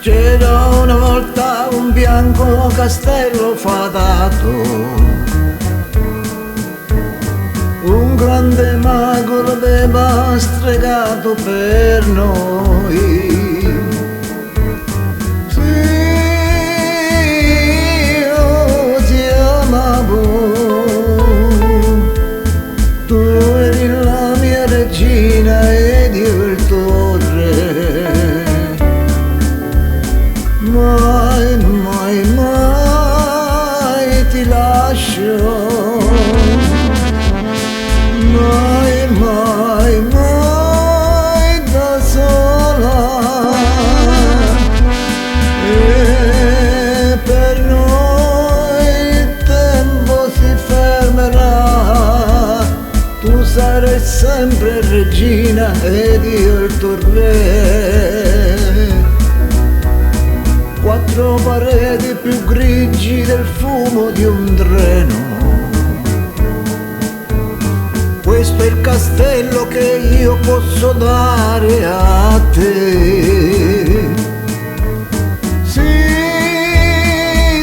C'era una volta un bianco castello fatato, un grande mago l'aveva stregato per noi. Sì, io ti amavo, tu eri la mia regina ed io il tuo re. Mai, mai, mai ti lascio, mai, mai, mai da sola. E per noi il tempo si fermerà, tu sarai sempre regina ed io il tuo re. Quattro pareti più grigi del fumo di un treno. Questo è il castello che io posso dare a te. Sì,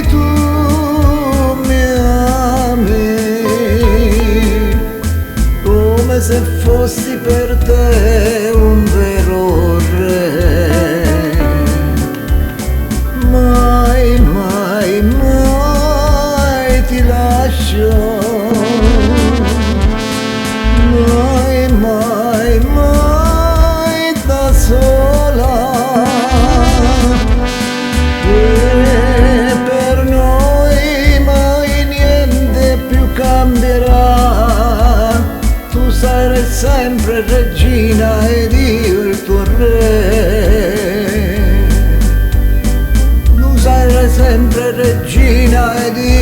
tu mi ami come se fossi per te un vero re. Mai, mai, mai ti lascio, mai, mai, mai da sola. E per noi mai niente più cambierà, tu sarai sempre regina ed io il tuo re. Sarai sempre regina ed io